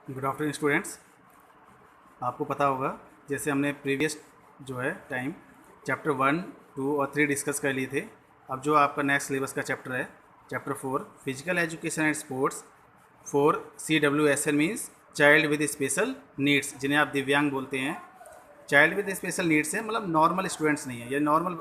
Good afternoon students. आपको पता होगा जैसे हमने प्रीवियस जो है टाइम चैप्टर 1, 2 और 3 डिस्कस कर लिए थे। अब जो आपका नेक्स्ट सिलेबस का चैप्टर है chapter 4 physical education and sports for CWSN means child with special needs, जिन्हें आप दिव्यांग बोलते हैं। चाइल्ड विद स्पेशल नीड्स है मतलब नॉर्मल स्टूडेंट्स नहीं है या नॉर्मल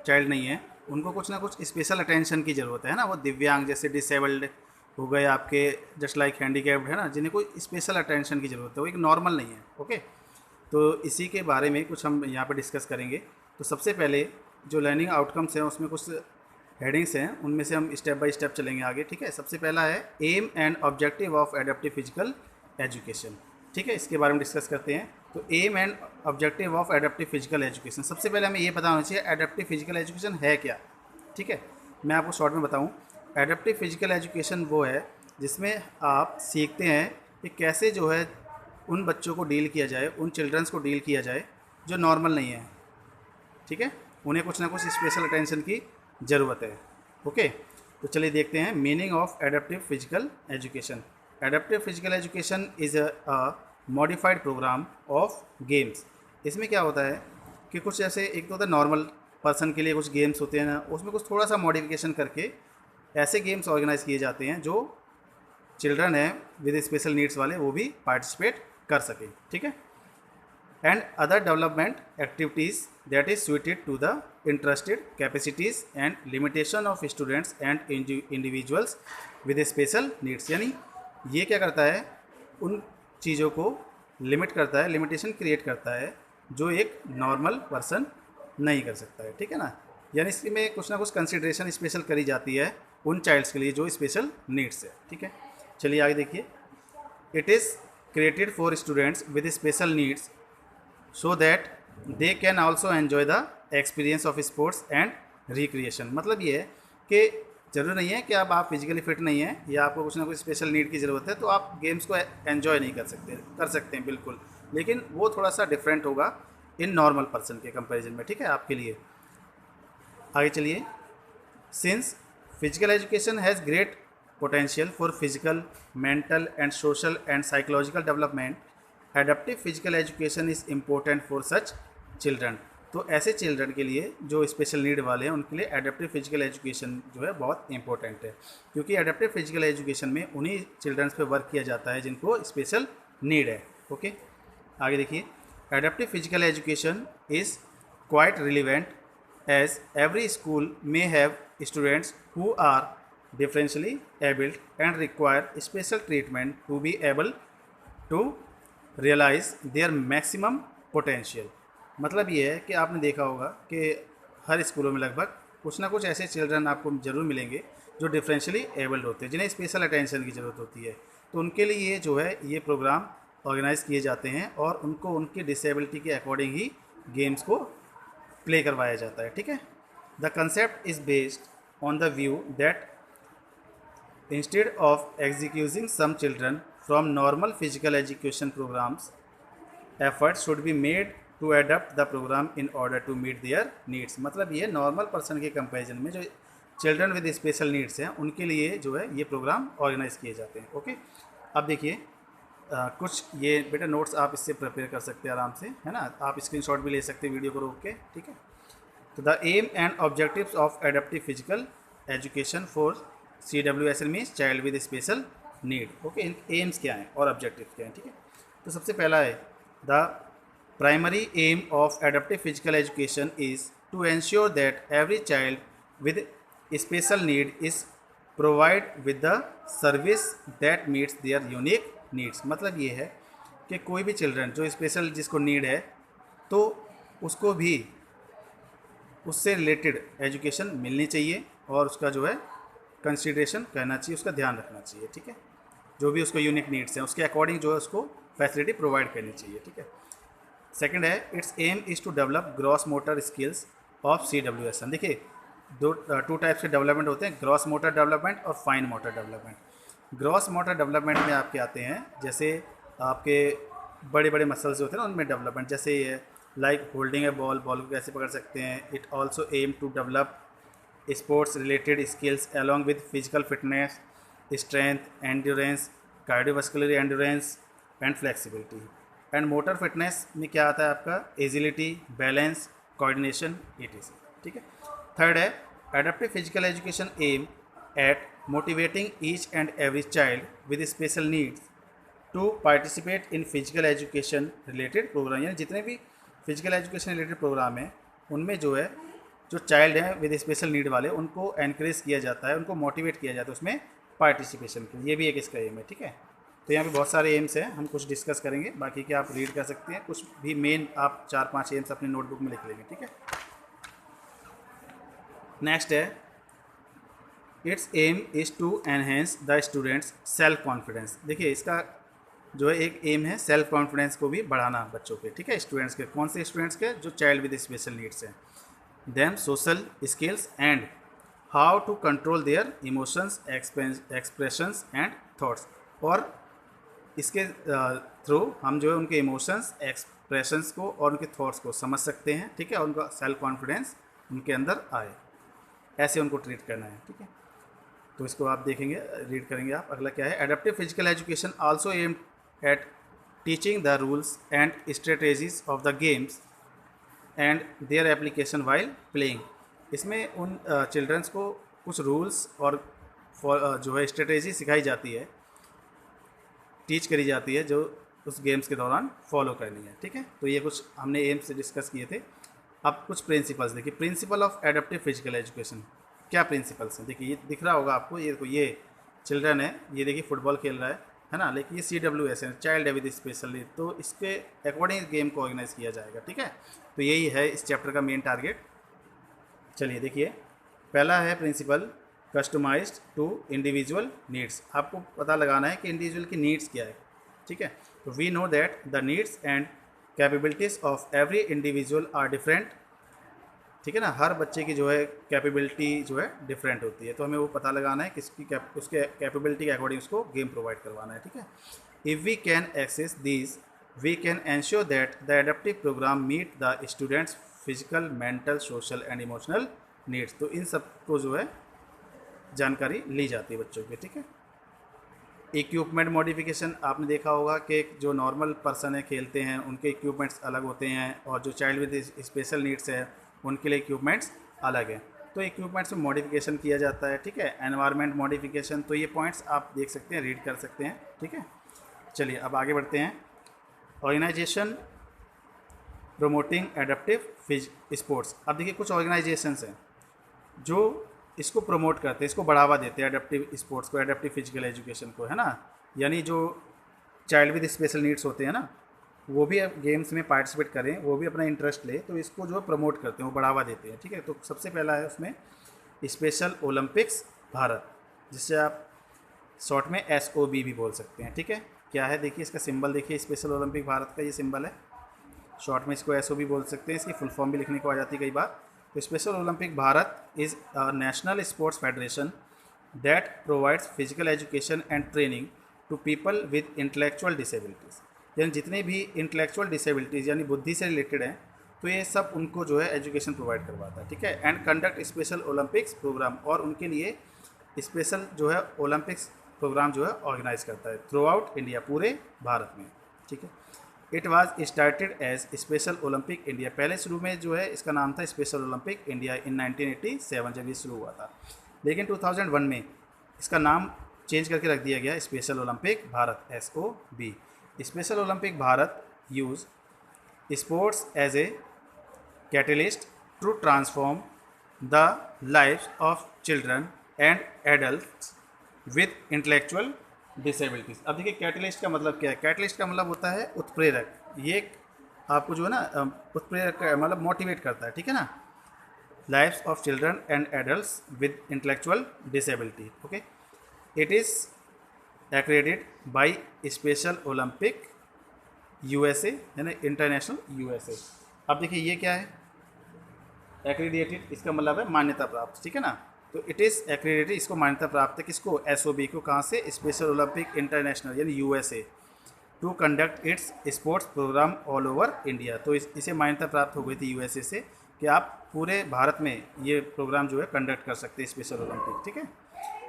चाइल्ड नहीं है, उनको कुछ ना कुछ स्पेशल अटेंशन की ज़रूरत है ना। वो दिव्यांग जैसे डिसेबल्ड हो गए आपके, जस्ट लाइक हैंडीकैप्ड है ना, जिन्हें कोई स्पेशल अटेंशन की ज़रूरत है, वो एक नॉर्मल नहीं है। ओके, तो इसी के बारे में कुछ हम यहाँ पर डिस्कस करेंगे। तो सबसे पहले जो लर्निंग आउटकम्स हैं उसमें कुछ हेडिंग्स हैं, उनमें से हम स्टेप बाय स्टेप चलेंगे आगे। ठीक है, सबसे पहला है aim and objective of adaptive physical education. ठीक है, इसके बारे में डिस्कस करते हैं। तो aim and objective of adaptive physical education, सबसे पहले हमें ये पता होना चाहिए एडेप्टिव फिजिकल एजुकेशन है क्या। ठीक है, मैं आपको शॉर्ट में बताऊं। एडेप्टिव फिजिकल एजुकेशन वो है जिसमें आप सीखते हैं कि कैसे जो है उन बच्चों को डील किया जाए, उन चिल्ड्रंस को डील किया जाए जो नॉर्मल नहीं है। ठीक है, उन्हें कुछ ना कुछ स्पेशल अटेंशन की ज़रूरत है। ओके, तो चलिए देखते हैं meaning of adaptive physical education. Adaptive physical education is a modified programme of games. इसमें क्या होता है कि कुछ ऐसे, एक तो होता है नॉर्मल पर्सन के लिए कुछ गेम्स होते हैं ना, उसमें कुछ थोड़ा सा मॉडिफिकेशन करके ऐसे गेम्स ऑर्गेनाइज किए जाते हैं जो चिल्ड्रन हैं विद स्पेशल नीड्स वाले वो भी पार्टिसिपेट कर सकें। ठीक है, and other development activities that is suited to the interested capacities and limitation of students and individuals with special needs। यानी ये क्या करता है, उन चीज़ों को लिमिट करता है, लिमिटेशन क्रिएट करता है जो एक नॉर्मल पर्सन नहीं कर सकता है। ठीक है ना, यानी इसमें कुछ ना कुछ कंसिडरेशन स्पेशल करी जाती है उन चाइल्ड्स के लिए जो स्पेशल नीड्स है। ठीक है, चलिए आगे देखिए। It is created for students with special needs so that they can also enjoy the experience of sports and recreation। मतलब ये है कि ज़रूरी नहीं है कि अब आप फिजिकली फिट नहीं हैं या आपको कुछ ना कुछ स्पेशल नीड की ज़रूरत है तो आप गेम्स को एंजॉय नहीं कर सकते हैं बिल्कुल, लेकिन वो थोड़ा सा डिफरेंट होगा इन नॉर्मल पर्सन के कंपैरिजन में। ठीक है, आपके लिए आगे चलिए। Since physical education has great potential for physical, mental and social and psychological development, adaptive physical education is important for such children. तो ऐसे चिल्ड्रन के लिए जो स्पेशल नीड वाले हैं उनके लिए एडेप्टिव फिजिकल एजुकेशन जो है बहुत इंपॉर्टेंट है, क्योंकि एडेप्टिव फिजिकल एजुकेशन में उन्हीं चिल्ड्रंस पे वर्क किया जाता है जिनको स्पेशल नीड है। ओके, आगे देखिए। Adaptive physical education is quite relevant as every school may have students who are differentially abled and require special treatment to be able to realise their maximum potential. मतलब ये है कि आपने देखा होगा कि हर स्कूलों में लगभग कुछ ना कुछ ऐसे चिल्ड्रन आपको ज़रूर मिलेंगे जो डिफरेंशियली एबल्ड होते हैं, जिन्हें स्पेशल अटेंशन की ज़रूरत होती है। तो उनके लिए ये जो है ये प्रोग्राम ऑर्गेनाइज किए जाते हैं और उनको उनकी डिसेबिलिटी के अकॉर्डिंग ही गेम्स को प्ले करवाया जाता है। ठीक है, the concept is based on the view that instead of excusing some children from normal physical education programs, efforts should be made to adapt the program in order to meet their needs। मतलब ये normal person के comparison में जो children with special needs हैं उनके लिए जो है ये प्रोग्राम ऑर्गेनाइज किए जाते हैं। ओके, अब देखिए कुछ ये बेटा नोट्स आप इससे प्रिपेयर कर सकते हैं आराम से, है ना। आप स्क्रीनशॉट भी ले सकते हैं वीडियो को रोक के। ठीक है, तो the aim and objectives of adaptive physical education for CWSN means child with special need. Okay, इनके एम्स क्या हैं और ऑब्जेक्टिव क्या हैं। ठीक है, तो सबसे पहला है the primary aim of adaptive physical education is to ensure that every child with special need is provide with the service that meets their unique needs. मतलब ये है कि कोई भी चिल्ड्रन जो स्पेशल जिसको नीड है तो उसको भी उससे रिलेटेड एजुकेशन मिलनी चाहिए और उसका जो है कंसिडरेशन करना चाहिए, उसका ध्यान रखना चाहिए। ठीक है, जो भी उसको यूनिक नीड्स हैं उसके अकॉर्डिंग जो है उसको फैसिलिटी प्रोवाइड करनी चाहिए। ठीक है, सेकंड है it's aim is to develop gross motor skills of CWSN। देखिए टू टाइप्स के डेवलपमेंट होते हैं, ग्रॉस मोटर डेवलपमेंट और fine motor development. Gross motor development में आपके आते हैं जैसे आपके बड़े बड़े मसल्स होते हैं ना उनमें डेवलपमेंट, जैसे ये like holding a ball, ball को कैसे पकड़ सकते हैं। It also aim to develop sports related skills along with physical fitness, strength, endurance, cardiovascular endurance, and flexibility. And motor fitness में क्या आता है आपका, एजिलिटी, बैलेंस, कोऑर्डिनेशन, etc। ठीक है। थर्ड है adaptive physical education aim at motivating each and every child with special needs to participate in physical education related program. यानी जितने भी फिजिकल एजुकेशन रिलेटेड प्रोग्राम हैं उनमें जो है जो चाइल्ड हैं विद स्पेशल नीड वाले उनको एनकरेज किया जाता है, उनको मोटिवेट किया जाता है उसमें पार्टिसिपेशन के लिए। ये भी एक इसका एम है। ठीक है। तो यहाँ पे बहुत सारे एम्स हैं, हम कुछ डिस्कस करेंगे, बाकी के आप रीड कर सकते हैं, कुछ भी मेन आप 4-5 एम्स अपनी नोटबुक में लिख लेंगे। ठीक है। नेक्स्ट है it's aim is to enhance the students self confidence. देखिए इसका जो है एक एम है सेल्फ कॉन्फिडेंस को भी बढ़ाना बच्चों के। ठीक है। स्टूडेंट्स के, कौन से स्टूडेंट्स के, जो चाइल्ड विद स्पेशल नीड्स हैं। Them social skills and how to control their emotions, expressions and thoughts. और इसके थ्रू हम जो है उनके इमोशंस, एक्सप्रेशंस को और उनके थॉट्स को समझ सकते हैं। ठीक है। और उनका सेल्फ कॉन्फिडेंस उनके अंदर आए, ऐसे उनको ट्रीट करना है। ठीक है। तो इसको आप देखेंगे, रीड करेंगे आप। अगला क्या है, adaptive physical education also aim at teaching the rules and strategies of the games and their application while playing. इसमें उन चिल्ड्रंस को कुछ रूल्स और जो है स्ट्रेटेजी सिखाई जाती है, टीच करी जाती है, जो उस गेम्स के दौरान फॉलो करनी है। ठीक है। तो ये कुछ हमने एम से डिस्कस किए थे। अब कुछ प्रिंसिपल्स देखिए। Principle of adaptive physical education, क्या प्रिंसिपल्स हैं। देखिए ये दिख रहा होगा आपको, ये देखो, ये चिल्ड्रन है, ये देखिए फुटबॉल खेल रहा है ना, लेकिन ये CWS है, चाइल्ड विद स्पेशल नीड। तो इसके अकॉर्डिंग गेम को ऑर्गेनाइज किया जाएगा। ठीक है। तो यही है इस चैप्टर का मेन टारगेट। चलिए देखिए, पहला है principle customized to individual needs. आपको पता लगाना है कि इंडिविजुअल की नीड्स क्या है। ठीक है। तो we know that the needs and capabilities of every individual are different. ठीक है ना, हर बच्चे की जो है कैपेबिलिटी जो है डिफरेंट होती है, तो हमें वो पता लगाना है किसकी उसके कैपेबिलिटी के अकॉर्डिंग उसको गेम प्रोवाइड करवाना है। ठीक है। If we can access these we can ensure that the adaptive program meet the students physical, mental, social and emotional needs. तो इन सब को जो है जानकारी ली जाती है बच्चों की। ठीक है। इक्विपमेंट मॉडिफिकेशन, आपने देखा होगा कि जो नॉर्मल पर्सन है खेलते हैं उनके इक्विपमेंट्स अलग होते हैं, और जो चाइल्ड विद स्पेशल नीड्स है उनके लिए इक्विपमेंट्स अलग हैं। तो इक्विपमेंट्स में मॉडिफिकेशन किया जाता है। ठीक है। एनवायरनमेंट मॉडिफिकेशन, तो ये पॉइंट्स आप देख सकते हैं, रीड कर सकते हैं। ठीक है। चलिए अब आगे बढ़ते हैं। Organization promoting adaptive sports. अब देखिए कुछ ऑर्गेनाइजेशंस हैं जो इसको प्रमोट करते हैं, इसको बढ़ावा देते हैं एडेप्टिव स्पोर्ट्स को, एडेप्टिव फिजिकल एजुकेशन को, है ना। यानी जो चाइल्ड विद स्पेशल नीड्स होते हैं ना, वो भी गेम्स में पार्टिसिपेट करें, वो भी अपना इंटरेस्ट ले, तो इसको जो है प्रमोट करते हैं, वो बढ़ावा देते हैं। ठीक है। तो सबसे पहला है उसमें स्पेशल ओलंपिक्स भारत, जिससे आप शॉर्ट में SOB भी बोल सकते हैं। ठीक है। क्या है देखिए इसका सिंबल, देखिए स्पेशल ओलंपिक भारत का ये सिंबल है, शॉर्ट में इसको SOB बोल सकते हैं। इसकी फुल फॉर्म भी लिखने को आ जाती है कई बार। तो Special Olympic Bharat is a national sports federation that provides physical education and training to people with intellectual disabilities. यानी जितने भी इंटेलेक्चुअल डिसेबिलिटीज़ यानी बुद्धि से रिलेटेड हैं, तो ये सब उनको जो है एजुकेशन प्रोवाइड करवाता है। ठीक है। And conduct Special Olympics program, और उनके लिए स्पेशल जो है ओलंपिक्स प्रोग्राम जो है ऑर्गेनाइज करता है थ्रू आउट इंडिया, पूरे भारत में। ठीक है। It was started as Special Olympic India, पहले शुरू में जो है इसका नाम था स्पेशल ओलंपिक इंडिया इन 1987 जब ये शुरू हुआ था, लेकिन 2001 में इसका नाम चेंज करके रख दिया गया Special Olympic Bharat, SOB। Special Olympic Bharat use sports as a catalyst to transform the lives of children and adults with intellectual disabilities. अब देखिए कैटलिस्ट का मतलब क्या है। कैटलिस्ट का मतलब होता है उत्प्रेरक। ये आपको जो है ना उत्प्रेरक मतलब मोटिवेट करता है। ठीक है ना। Lives of children and adults with intellectual disability. Okay. It is accredited by special Olympic USA, यानी इंटरनेशनल USA। अब देखिए ये क्या है, एक्रेडिटेड, इसका मतलब है मान्यता प्राप्त। ठीक है ना। तो इट इज़ एक्रेडिटेड, इसको मान्यता प्राप्त है, किसको, SOB को। कहाँ से, स्पेशल ओलंपिक इंटरनेशनल यानी USA, to conduct its sports program all over India. तो इसे मान्यता प्राप्त हो गई थी USA से कि आप पूरे भारत में ये प्रोग्राम जो है कंडक्ट कर सकते हैं, स्पेशल ओलंपिक। ठीक है।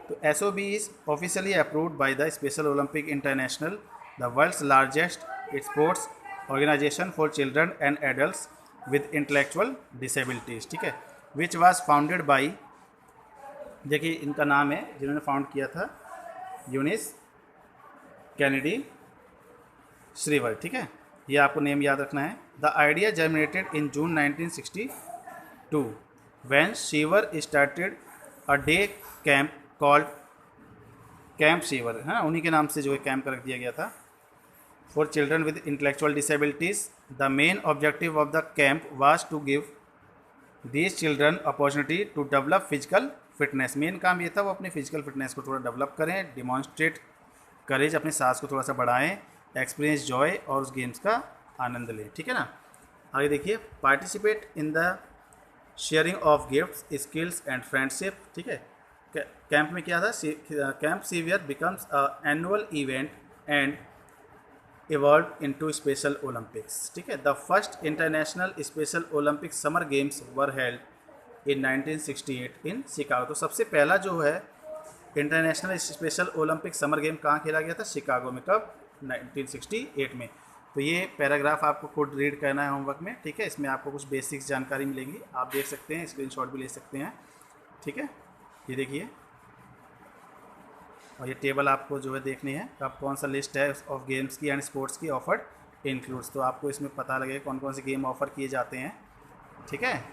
तो SOB is officially approved by the Special Olympic International the world's largest sports organization for children and adults with intellectual disabilities, ठीक है, विच वाज फाउंडेड बाई, देखिए इनका नाम है जिन्होंने फाउंड किया था, यूनिस कैनेडी श्रीवर, ठीक है, ये आपको नेम याद रखना है। The idea germinated in June 1962 when Shriver started a day camp called Camp Shriver, है ना, उन्हीं के नाम से जो है कैंप रख दिया गया था, for children with intellectual disabilities. The main objective of the camp was to give these children opportunity to develop physical fitness. Main काम ये था वो अपनी फिजिकल फिटनेस को थोड़ा डेवलप करें, डिमॉन्स्ट्रेट करेज, अपने सांस को थोड़ा सा बढ़ाएं, एक्सपीरियंस जॉय और उस गेम्स का आनंद लें, ठीक है ना। आगे देखिए, participate in the sharing of gifts skills and friendship, ठीक है। कैंप में क्या था, camp severe becomes a annual event and evolved into Special Olympics, ठीक है। The first international special Olympic summer games were held in 1968 in Chicago. तो सबसे पहला जो है international special Olympic summer game कहाँ खेला गया था, शिकागो में, कब, 1968 में। तो ये पैराग्राफ आपको खुद रीड करना है होमवर्क में, ठीक है। इसमें आपको कुछ बेसिक्स जानकारी मिलेगी, आप देख सकते हैं, स्क्रीनशॉट भी ले सकते हैं, ठीक है। ये देखिए, और ये टेबल आपको जो है देखनी है, अब कौन सा लिस्ट है ऑफ गेम्स की एंड स्पोर्ट्स की ऑफर्ड इंक्लूड्स, तो आपको इसमें पता लगेगा कौन कौन से गेम ऑफर किए जाते हैं, ठीक है,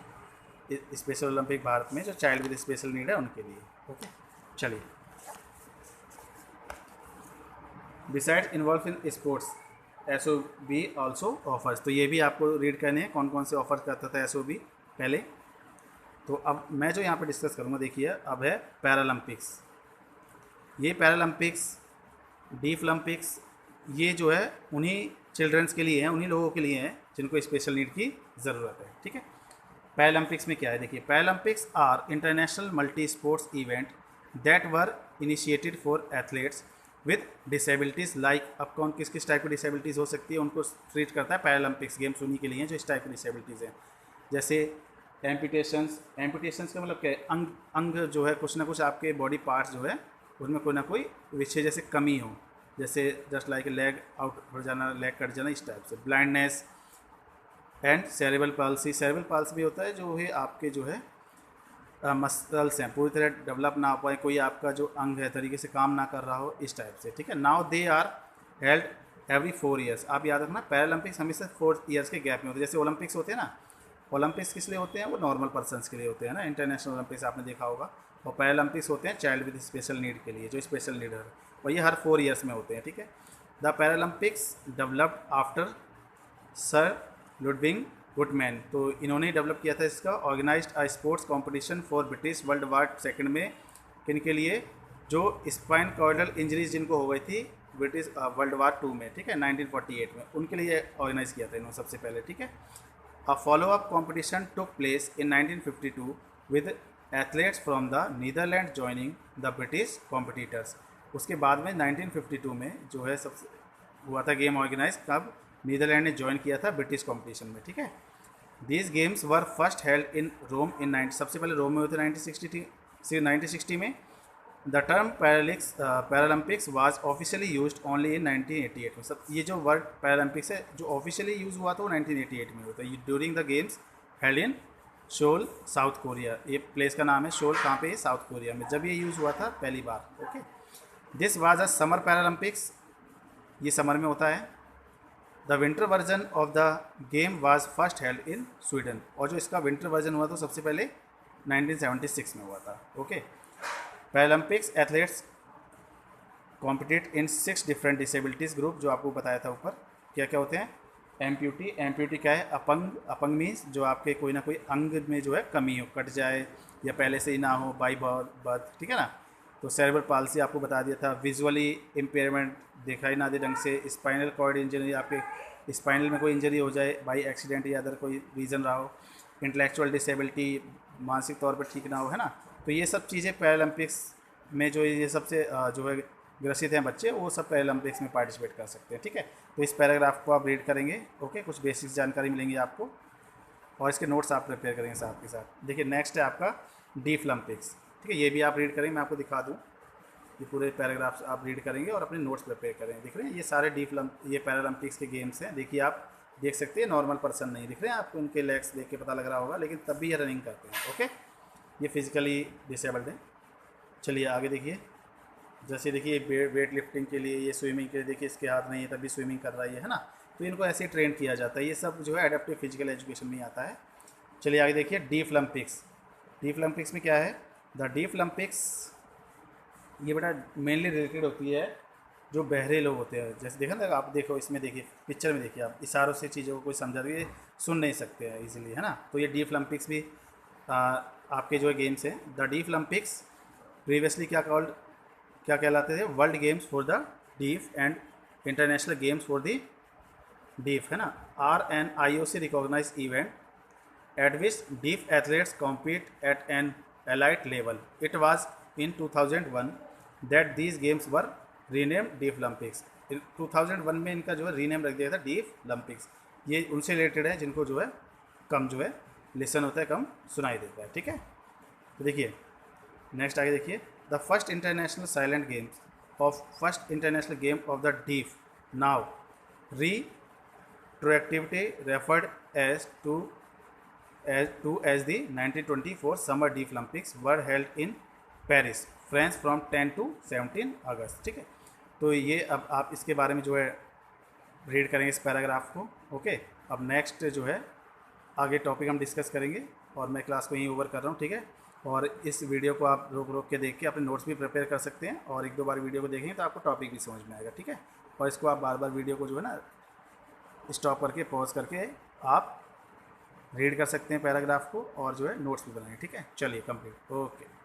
स्पेशल ओलंपिक भारत में जो चाइल्ड विद स्पेशल नीड है उनके लिए। ओके, चलिए, besides involve in sports SOB also offers, तो ये भी आपको रीड करने हैं कौन कौन से ऑफर करता था SOB पहले। तो अब मैं जो यहाँ पर डिस्कस करूँगा, देखिए अब है पैरालंपिक्स। ये पैरालंपिक्स, डीफ ओलंपिक्स, ये जो है उन्हीं चिल्ड्रंस के लिए हैं, उन्हीं लोगों के लिए हैं जिनको स्पेशल नीड की ज़रूरत है, ठीक है। पैरालंपिक्स में क्या है, देखिए, Paralympics are international multi sports event that were initiated for athletes with disabilities like, अब कौन किस किस टाइप की डिसेबिलिटीज़ हो सकती है उनको ट्रीट करता है पैरालंपिक्स गेम्स, उन्हीं के लिए हैं जो इस टाइप की डिसेबिलिटीज़ हैं, जैसे एम्पुटेशंस का मतलब क्या है, अंग जो है कुछ ना कुछ आपके बॉडी पार्ट्स जो है उसमें कोई ना कोई विषय जैसे कमी हो, जैसे जस्ट लाइक लेग आउट हो जाना, लेग कट जाना, इस टाइप से। Blindness and cerebral palsy, cerebral palsy भी होता है जो है आपके जो है मसल्स हैं पूरी तरह डेवलप ना हो पाए, कोई आपका जो अंग है तरीके से काम ना कर रहा हो, इस टाइप से, ठीक है। Now they are held every 4 years, आप याद रखना पैरालंपिक्स हमेशा 4 ईयर्स के गैप में होते हैं। जैसे ओलंपिक्स होते हैं ना, ओलंपिक्स किस लिए होते हैं, वो नॉर्मल पर्सनस के लिए होते हैं ना, इंटरनेशनल ओलंपिक्स आपने देखा होगा, और पैरालंपिक्स होते हैं चाइल्ड विद स्पेशल नीड के लिए, जो स्पेशल नीड है, और ये हर 4 ईयर्स में होते हैं, ठीक है। The Paralympics developed after Sir Ludwig Guttmann, तो इन्होंने डेवलप किया था इसका, organized a sports competition for British World War second में, किन के लिए, जो स्पाइन कॉर्डल इंजरीज जिनको हो गई थी ब्रिटिश वर्ल्ड वार 2 में, ठीक है, 1948 में, उनके लिए ऑर्गेनाइज किया था इन्होंने सबसे पहले, ठीक है। A follow up competition took place in 1952 with athletes from the Netherland joining the British competitors, उसके बाद में 1952 में जो है सबसे हुआ था गेम ऑर्गेनाइज, कब, नीदरलैंड ने ज्वाइन किया था ब्रिटिश कंपटीशन में, ठीक है। These games were first held in Rome in 90, सबसे पहले रोम में हुए थे 1960 में। The term Paralympics was officially used only in 1988 में, सब ये जो वर्ड पैरालंपिक्स है जो ऑफिशियली यूज़ हुआ था वो 1988 में हुआ था, during the games held in Seoul South Korea, ये प्लेस का नाम है शोल, कहाँ पे, साउथ कोरिया में, जब ये यूज़ हुआ था पहली बार, okay. This was a summer Paralympics, ये समर में होता है। The winter version of the game was first held in Sweden, और जो इसका विंटर वर्जन हुआ था सबसे पहले 1976 में हुआ था, ओके। पैरालंपिक्स एथलीट्स कॉम्पिटेट इन 6 डिफरेंट डिसेबिलिटीज़ ग्रुप, जो आपको बताया था ऊपर, क्या क्या होते हैं, एम्प्यूटी क्या है, अपंग मीन्स जो आपके कोई ना कोई अंग में जो है कमी हो, कट जाए या पहले से ही ना हो बाई बर्थ, ठीक है ना। तो सेरेब्रल पाल्सी आपको बता दिया था, विजुअली इम्पेयरमेंट, दिखाई ना दे ढंग से, स्पाइनल कॉर्ड इंजरी, आपके स्पाइनल में कोई इंजरी हो जाए बाई एक्सीडेंट या अदर कोई रीज़न रहा हो, इंटेलेक्चुअल डिसेबिलिटी, मानसिक तौर पर ठीक ना हो, है ना। तो ये सब चीज़ें पैरालंपिक्स में जो ये सबसे जो है ग्रसित हैं बच्चे, वो सब पैरालंपिक्स में पार्टिसिपेट कर सकते हैं, ठीक है। तो इस पैराग्राफ को आप रीड करेंगे, ओके, कुछ बेसिक्स जानकारी मिलेंगी आपको, और इसके नोट्स आप प्रिपेयर करेंगे साथ के साथ। देखिए नेक्स्ट है आपका डीफ ओलंपिक्स, ठीक है, ये भी आप रीड करेंगे, मैं आपको दिखा दूँ, ये पूरे पैराग्राफ्स आप रीड करेंगे और अपने नोट्स प्रिपेयर करेंगे। दिख रहे हैं ये सारे ये पैरालंपिक्स के गेम्स हैं। देखिए आप देख सकते हैं, नॉर्मल पर्सन नहीं दिख रहे हैं आपको, उनके लेग्स देख के पता लग रहा होगा, लेकिन तब भी ये रनिंग करते हैं। ओके, ये फिजिकली डिसेबल्ड हैं। चलिए आगे देखिए, जैसे देखिए वेट लिफ्टिंग के लिए, ये स्विमिंग के लिए, देखिए इसके हाथ नहीं है तभी स्विमिंग कर रहा है ना। तो इनको ऐसे ट्रेन किया जाता है। ये सब जो है एडेप्टिव फिजिकल एजुकेशन में आता है। चलिए आगे देखिए, डीफ ओलंपिक्स। डीफ ओलंपिक्स में क्या है? द डीफ ओलंपिक्स ये बेटा मेनली रिलेटेड होती है जो बहरे लोग होते हैं। जैसे देखा ना, आप देखो इसमें, देखिए पिक्चर में देखिए, आप इशारों से चीज़ों को कोई समझा दे, सुन नहीं सकते हैं इजीली, है ना। तो ये डीफ ओलंपिक्स भी आपके जो है गेम्स हैं। द डीफ ओलंपिक्स प्रीवियसली क्या कहलाते थे? World Games for the Deaf and International Games for the Deaf, है ना। Are an IOC recognize event at which deaf athletes compete at an elite level. It was in 2001 that these games were renamed Deaf Olympics. 2001 में इनका जो है rename रख दिया था deaf Olympics. ये उनसे रिलेटेड है जिनको जो है कम जो है लिसन होता है, कम सुनाई देता है, ठीक है। तो देखिए नेक्स्ट आगे देखिए, the first international silent game of the deaf now retroactivity referred as the 1924 Summer Deaf Olympics were held in Paris, France from 10 to 17 अगस्त, ठीक है। तो ये अब आप इसके बारे में जो है रीड करेंगे इस पैराग्राफ को। ओके, अब नेक्स्ट जो है आगे टॉपिक हम डिस्कस करेंगे, और मैं क्लास को यहीं ओवर कर रहा हूँ, ठीक है। और इस वीडियो को आप रोक के देख के अपने नोट्स भी प्रिपेयर कर सकते हैं, और 1-2 बार वीडियो को देखेंगे तो आपको टॉपिक भी समझ में आएगा, ठीक है। और इसको आप बार बार वीडियो को जो है ना स्टॉप करके, पॉज करके आप रीड कर सकते हैं पैराग्राफ को, और जो है नोट्स भी बनाएंगे, ठीक है। चलिए कंप्लीट, ओके।